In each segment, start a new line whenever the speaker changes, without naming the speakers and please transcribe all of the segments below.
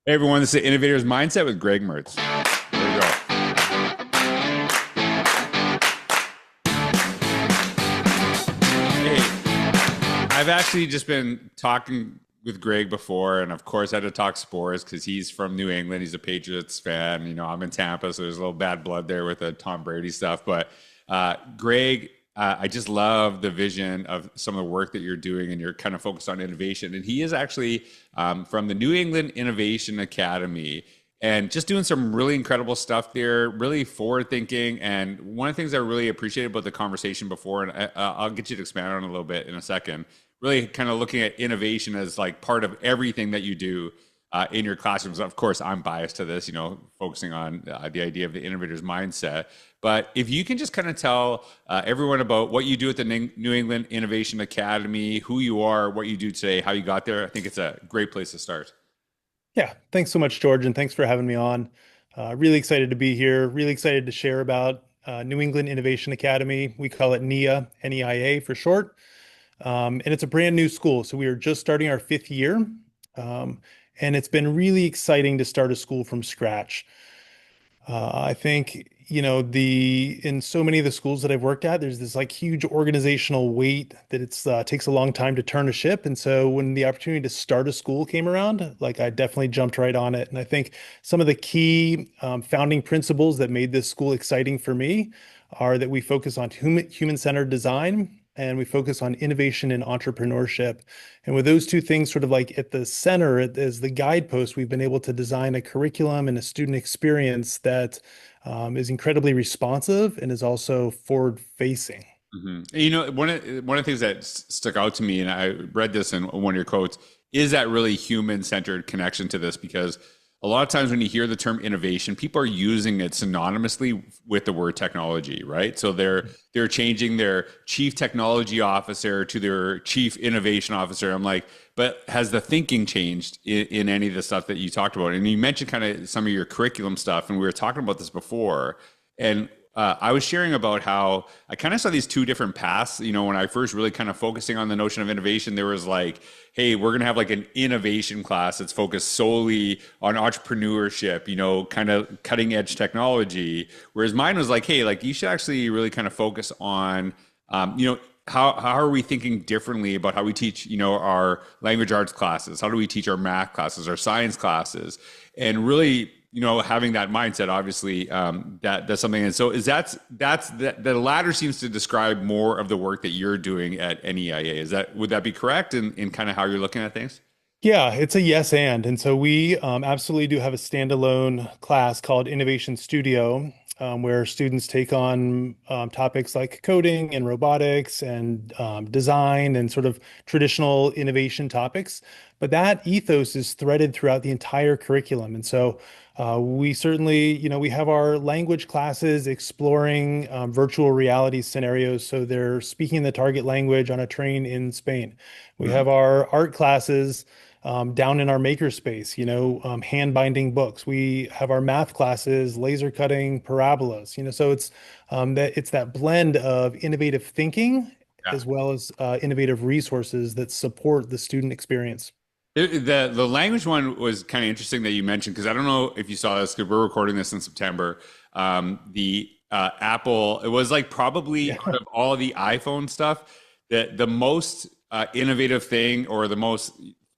Hey everyone, this is the Innovators Mindset with Greg Mertz. There we go. Hey, I've actually just been talking with Greg before, and of course I had to talk sports because he's from New England. He's a Patriots fan. You know, I'm in Tampa, so there's a little bad blood there with the Tom Brady stuff. But Greg, I just love the vision of some of the work that you're doing, and you're kind of focused on innovation. And he is actually from the New England Innovation Academy, and just doing some really incredible stuff there, really forward thinking. And one of the things I really appreciated about the conversation before, and I'll get you to expand on it a little bit in a second, really kind of looking at innovation as like part of everything that you do in your classrooms. Of course, I'm biased to this, you know, focusing on the idea of the innovator's mindset. But if you can just kind of tell everyone about what you do at the New England Innovation Academy, who you are, what you do today, how you got there, I think it's a great place to start.
Yeah, thanks so much, George, and thanks for having me on. Really excited to be here. Really excited to share about New England Innovation Academy. We call it NEIA, NEIA for short. And it's a brand new school. So we are just starting our fifth year. Um, and it's been really exciting to start a school from scratch. I think, in so many of the schools that I've worked at, there's this like huge organizational weight that it's takes a long time to turn a ship. And so when the opportunity to start a school came around, like I definitely jumped right on it. And I think some of the key founding principles that made this school exciting for me are that we focus on human-centered design and we focus on innovation and entrepreneurship. And with those two things sort of like at the center as the guidepost, we've been able to design a curriculum and a student experience that is incredibly responsive and is also forward facing.
You know, one of the things that stuck out to me, and I read this in one of your quotes, is that really human-centered connection to this, because a lot of times when you hear the term innovation, people are using it synonymously with the word technology, right? So they're changing their chief technology officer to their chief innovation officer. I'm like, but has the thinking changed in any of the stuff that you talked about? And you mentioned kind of some of your curriculum stuff, and we were talking about this before. And I was sharing about how I kind of saw these two different paths. You know, when I first really kind of focusing on the notion of innovation, there was like, hey, we're going to have like an innovation class that's focused solely on entrepreneurship, you know, kind of cutting edge technology. Whereas mine was like, hey, like you should actually really kind of focus on, how are we thinking differently about how we teach, you know, our language arts classes? How do we teach our math classes, our science classes? And really, you know, having that mindset, obviously, that's something. And so the latter seems to describe more of the work that you're doing at NEIA. Would that be correct in kind of how you're looking at things?
Yeah, it's a yes and so we absolutely do have a standalone class called Innovation Studio, where students take on topics like coding and robotics and design and sort of traditional innovation topics. But that ethos is threaded throughout the entire curriculum. And so we certainly, we have our language classes exploring virtual reality scenarios. So they're speaking the target language on a train in Spain. We have our art classes down in our makerspace, hand binding books. We have our math classes, laser cutting parabolas, so it's that blend of innovative thinking
Yeah.
as well as innovative resources that support the student experience.
The language one was kind of interesting that you mentioned, because I don't know if you saw this, because we're recording this in September. The Apple, it was like probably
Yeah.
out of all of the iPhone stuff, the most innovative thing, or the most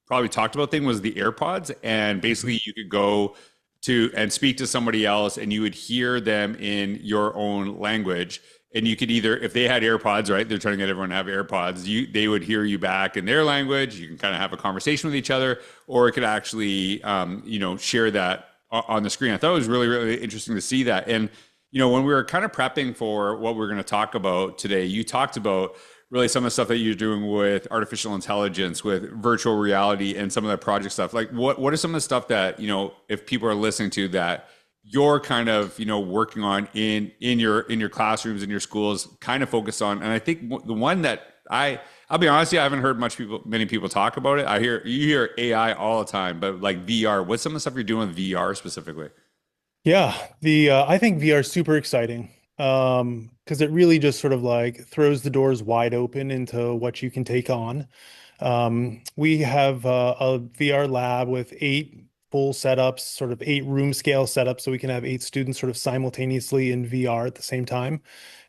probably talked about thing, was the AirPods. And basically you could go to and speak to somebody else, and you would hear them in your own language. And you could either, if they had AirPods, right, they're trying to get everyone to have AirPods, they would hear you back in their language. You can kind of have a conversation with each other, or it could actually, share that on the screen. I thought it was really, really interesting to see that. And, you know, when we were kind of prepping for what we're going to talk about today, you talked about really some of the stuff that you're doing with artificial intelligence, with virtual reality, and some of that project stuff. Like, what are some of the stuff that, you know, if people are listening to that, you're kind of, you know, working on in your classrooms, in your schools, kind of focus on? And I think the one that I'll be honest with you, I haven't heard many people talk about it. You hear AI all the time, but like VR, what's some of the stuff you're doing with VR specifically?
Yeah, the I think VR is super exciting because it really just sort of like throws the doors wide open into what you can take on. We have a VR lab with eight full setups, sort of 8 room scale setups, so we can have 8 students sort of simultaneously in VR at the same time.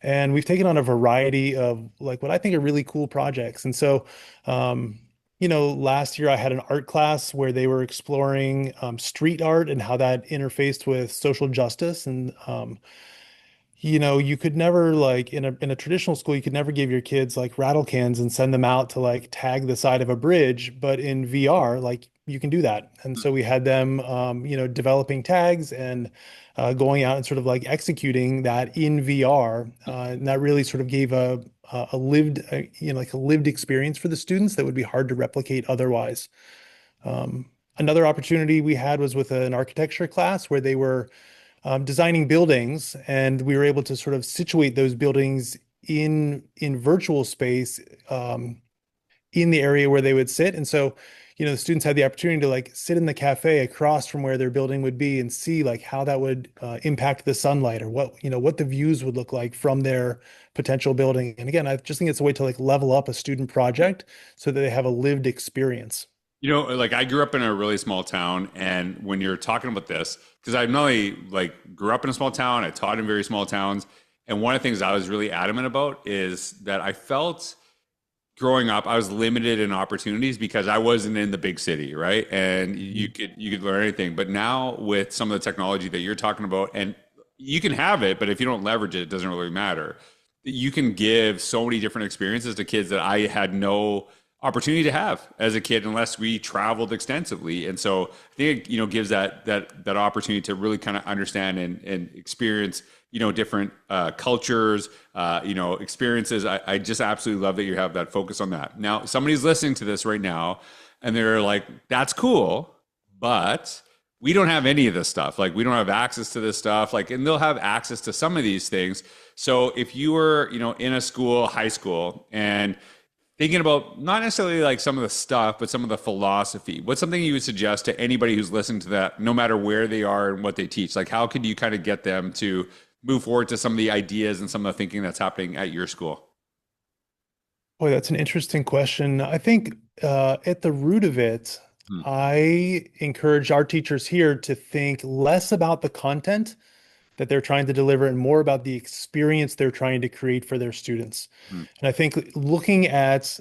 And we've taken on a variety of like what I think are really cool projects. And so, last year I had an art class where they were exploring street art and how that interfaced with social justice. And you could never like in a traditional school, you could never give your kids like rattle cans and send them out to like tag the side of a bridge, but in VR, like you can do that. And so we had them, developing tags and going out and sort of like executing that in VR, and that really sort of gave a lived, like a lived experience for the students that would be hard to replicate otherwise. Another opportunity we had was with an architecture class where they were designing buildings, and we were able to sort of situate those buildings in virtual space in the area where they would sit. And so, the students had the opportunity to like sit in the cafe across from where their building would be and see like how that would impact the sunlight or what the views would look like from their potential building. And again, I just think it's a way to like level up a student project so that they have a lived experience.
Like I grew up in a really small town, and when you're talking about this, because I not only like grew up in a small town, I taught in very small towns, and one of the things I was really adamant about is that I felt growing up I was limited in opportunities because I wasn't in the big city, right? And you could learn anything. But now with some of the technology that you're talking about, and you can have it, but if you don't leverage it, it doesn't really matter. You can give so many different experiences to kids that I had no opportunity to have as a kid unless we traveled extensively. And so I think it gives that opportunity to really kind of understand and experience different cultures, experiences. I just absolutely love that you have that focus on that. Now somebody's listening to this right now and they're like, that's cool, but we don't have any of this stuff. Like we don't have access to this stuff, like, and they'll have access to some of these things. So if you were in a school, high school, and thinking about not necessarily like some of the stuff, but some of the philosophy, what's something you would suggest to anybody who's listening to that, no matter where they are and what they teach? Like, how could you kind of get them to move forward to some of the ideas and some of the thinking that's happening at your school?
Boy, that's an interesting question. I think at the root of it,
Hmm.
I encourage our teachers here to think less about the content that they're trying to deliver and more about the experience they're trying to create for their students.
Hmm.
And I think looking at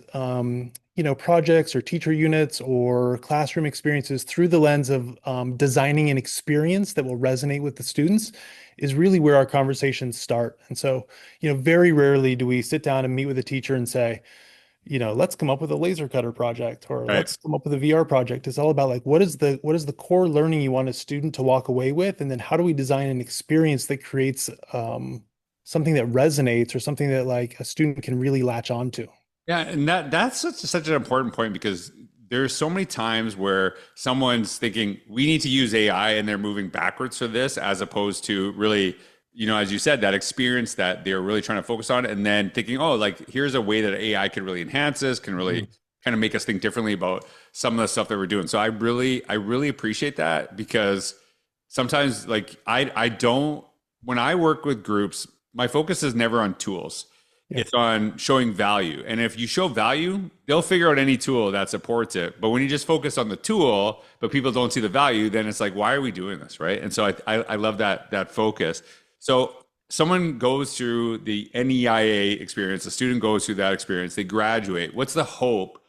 projects or teacher units or classroom experiences through the lens of designing an experience that will resonate with the students is really where our conversations start. And so, very rarely do we sit down and meet with a teacher and say, let's come up with a laser cutter project or
Right.
let's come up with a VR project. It's all about like what is the core learning you want a student to walk away with, and then how do we design an experience that creates something that resonates or something that like a student can really latch onto.
Yeah, and that's such an important point because there's so many times where someone's thinking we need to use AI and they're moving backwards for this as opposed to really, as you said, that experience that they're really trying to focus on and then thinking, oh, like here's a way that AI could really enhance this, can really kind of make us think differently about some of the stuff that we're doing. So I really appreciate that because sometimes like I don't, when I work with groups, my focus is never on tools.
Yeah.
It's on showing value. And if you show value, they'll figure out any tool that supports it. But when you just focus on the tool, but people don't see the value, then it's like, why are we doing this? Right. And so I love that focus. So someone goes through the NEIA experience, a student goes through that experience, they graduate. What's the hope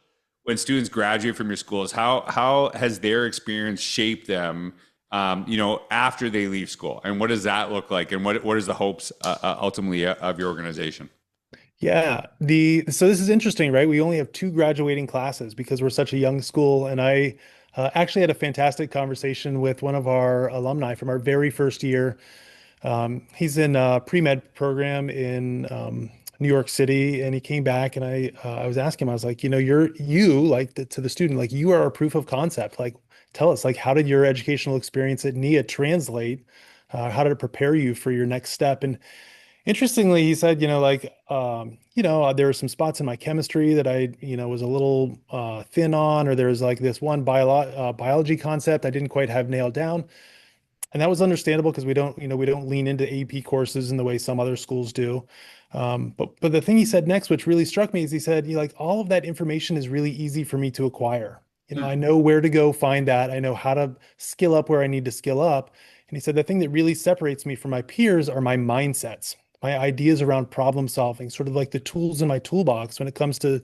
when students graduate from your schools? How has their experience shaped them, after they leave school? And what does that look like? And what is the hopes ultimately of your organization?
Yeah, so this is interesting, right? We only have 2 graduating classes because we're such a young school, and I actually had a fantastic conversation with one of our alumni from our very first year. He's in a pre-med program in New York City, and he came back, and I was asking him, I was like, you like to the student, like you are a proof of concept. Like, tell us, like, how did your educational experience at NEIA translate? How did it prepare you for your next step? And interestingly, he said, there were some spots in my chemistry that I, was a little thin on, or there was like this one biology concept I didn't quite have nailed down. And that was understandable because we don't lean into AP courses in the way some other schools do. But the thing he said next, which really struck me, is he said, like all of that information is really easy for me to acquire.
Hmm.
I know where to go find that. I know how to skill up where I need to skill up. And he said the thing that really separates me from my peers are my mindsets, my ideas around problem solving, sort of like the tools in my toolbox when it comes to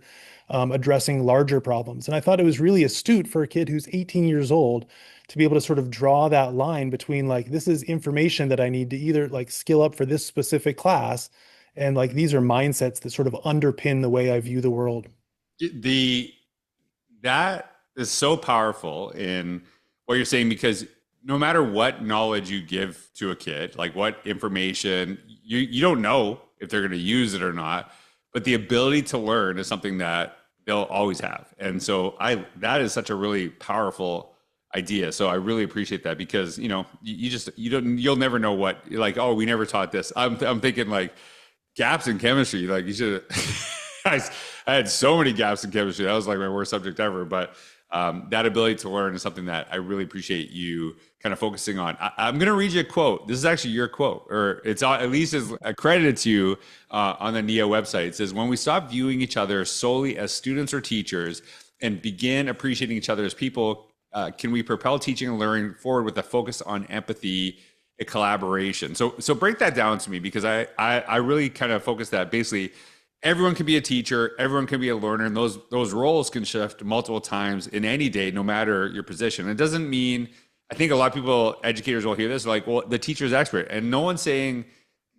addressing larger problems. And I thought it was really astute for a kid who's 18 years old to be able to sort of draw that line between like, this is information that I need to either like skill up for this specific class. And like, these are mindsets that sort of underpin the way I view the world.
The that is so powerful in what you're saying because no matter what knowledge you give to a kid, like what information you don't know if they're going to use it or not, but the ability to learn is something that they'll always have. And so I that is such a really powerful idea. So I really appreciate that because you just you'll never know what like oh we never taught this. I'm thinking like gaps in chemistry. Like you should. I, I had so many gaps in chemistry. That was like my worst subject ever. But that ability to learn is something that I really appreciate you kind of focusing on. I'm going to read you a quote. This is actually your quote, or it's at least is accredited to you on the NEIA website. It says, "When we stop viewing each other solely as students or teachers and begin appreciating each other as people, can we propel teaching and learning forward with a focus on empathy, a collaboration?" So break that down to me because I really kind of focus that basically everyone can be a teacher, everyone can be a learner, and those roles can shift multiple times in any day, no matter your position. It doesn't mean I think a lot of people, educators will hear this like, well, the teacher's expert. And no one's saying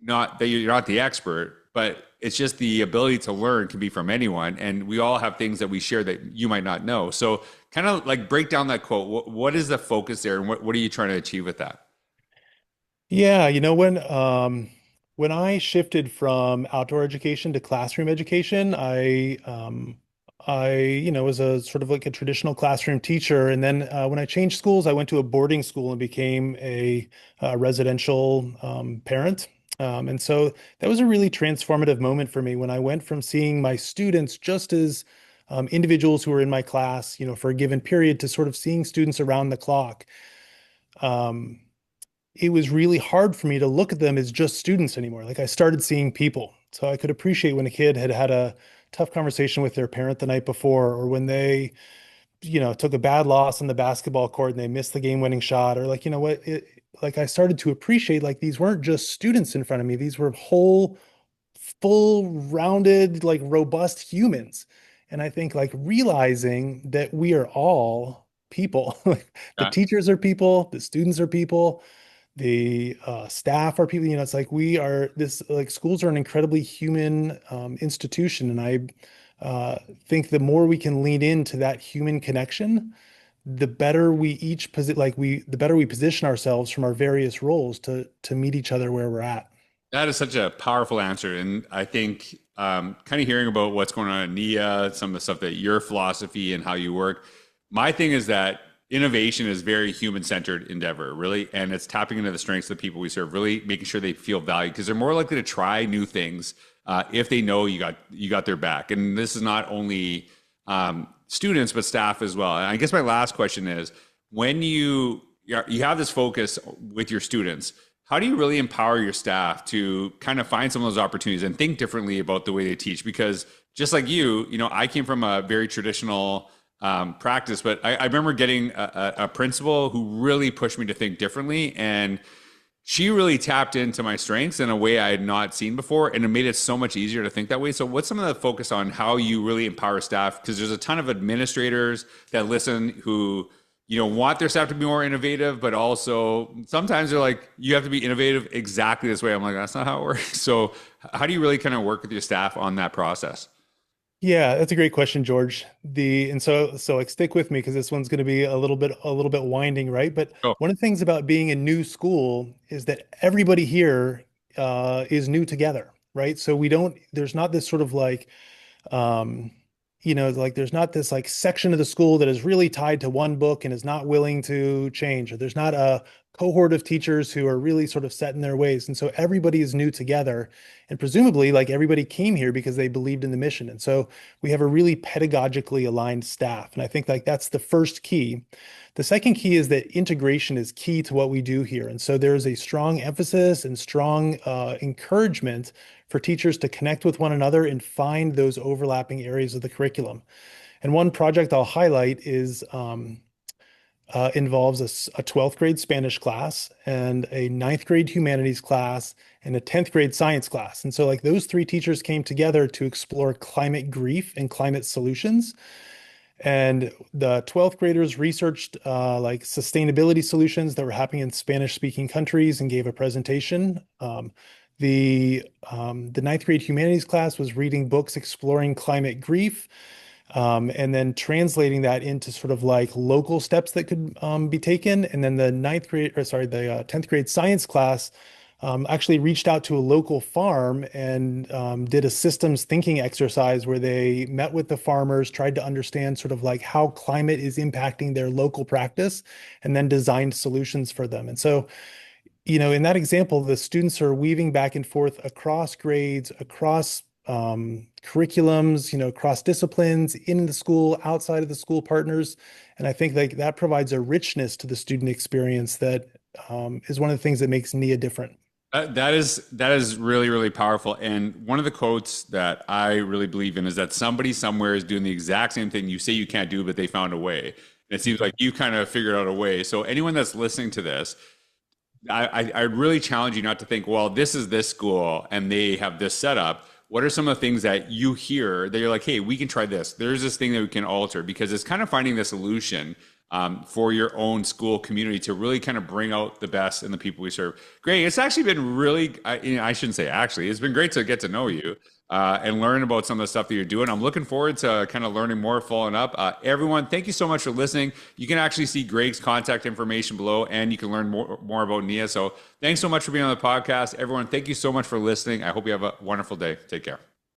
not that you're not the expert, but it's just the ability to learn can be from anyone. And we all have things that we share that you might not know. So kind of like break down that quote. What is the focus there and what are you trying to achieve with that?
Yeah, when I shifted from outdoor education to classroom education, I was a sort of like a traditional classroom teacher, and then when I changed schools, I went to a boarding school and became a residential parent. And so that was a really transformative moment for me when I went from seeing my students just as individuals who were in my class, for a given period, to sort of seeing students around the clock. Um, it was really hard for me to look at them as just students anymore. Like I started seeing people. So I could appreciate when a kid had had a tough conversation with their parent the night before, or when they, took a bad loss on the basketball court and they missed the game-winning shot, or like, like I started to appreciate like these weren't just students in front of me. These were whole, full, rounded, like robust humans. And I think like realizing that we are all people, like the
Yeah.
teachers are people, the students are people, the staff are people, it's like we are this like schools are an incredibly human institution. And I think the more we can lean into that human connection, the better we each the better we position ourselves from our various roles to meet each other where we're at.
That is such a powerful answer. And I think kind of hearing about what's going on in NEIA, some of the stuff that your philosophy and how you work, my thing is that innovation is very human centered endeavor, really. And it's tapping into the strengths of the people we serve, really making sure they feel valued because they're more likely to try new things if they know you got their back. And this is not only students, but staff as well. And I guess my last question is when you have this focus with your students, how do you really empower your staff to kind of find some of those opportunities and think differently about the way they teach? Because just like I came from a very traditional practice, but I remember getting a principal who really pushed me to think differently. And she really tapped into my strengths in a way I had not seen before. And it made it so much easier to think that way. So what's some of the focus on how you really empower staff? Because there's a ton of administrators that listen who want their staff to be more innovative, but also sometimes they're like, you have to be innovative exactly this way. I'm like, that's not how it works. So how do you really kind of work with your staff on that process?
Yeah, that's a great question, George. So like stick with me because this one's going to be a little bit winding, right? But
Oh,
one of the things about being a new school is that everybody here is new together, right? So there's not this sort of like um, like there's not this like section of the school that is really tied to one book and is not willing to change, or there's not a cohort of teachers who are really sort of set in their ways. And so everybody is new together. And presumably, like everybody came here because they believed in the mission. And so we have a really pedagogically aligned staff. And I think like that's the first key. The second key is that integration is key to what we do here. And so there's a strong emphasis and strong encouragement for teachers to connect with one another and find those overlapping areas of the curriculum. And one project I'll highlight is involves a 12th grade Spanish class and a ninth grade humanities class and a 10th grade science class. And so like those three teachers came together to explore climate grief and climate solutions. And the 12th graders researched like sustainability solutions that were happening in Spanish speaking countries and gave a presentation. The ninth grade humanities class was reading books exploring climate grief, and then translating that into sort of like local steps that could be taken. And then the 10th grade science class actually reached out to a local farm and did a systems thinking exercise where they met with the farmers, tried to understand sort of like how climate is impacting their local practice, and then designed solutions for them. And so, in that example, the students are weaving back and forth across grades, across curriculums, across disciplines, in the school, outside of the school partners. And I think like that provides a richness to the student experience that is one of the things that makes NEIA different.
That is really, really powerful. And one of the quotes that I really believe in is that somebody somewhere is doing the exact same thing you say you can't do, but they found a way. And it seems like you kind of figured out a way. So anyone that's listening to this, I really challenge you not to think, well, this is this school and they have this setup. What are some of the things that you hear that you're like, hey, we can try this. There's this thing that we can alter, because it's kind of finding the solution for your own school community to really kind of bring out the best in the people we serve. Greg, it's actually been really, I shouldn't say actually, it's been great to get to know you and learn about some of the stuff that you're doing. I'm looking forward to kind of learning more, following up. Everyone, thank you so much for listening. You can actually see Greg's contact information below, and you can learn more about NEIA. So thanks so much for being on the podcast. Everyone, thank you so much for listening. I hope you have a wonderful day. Take care.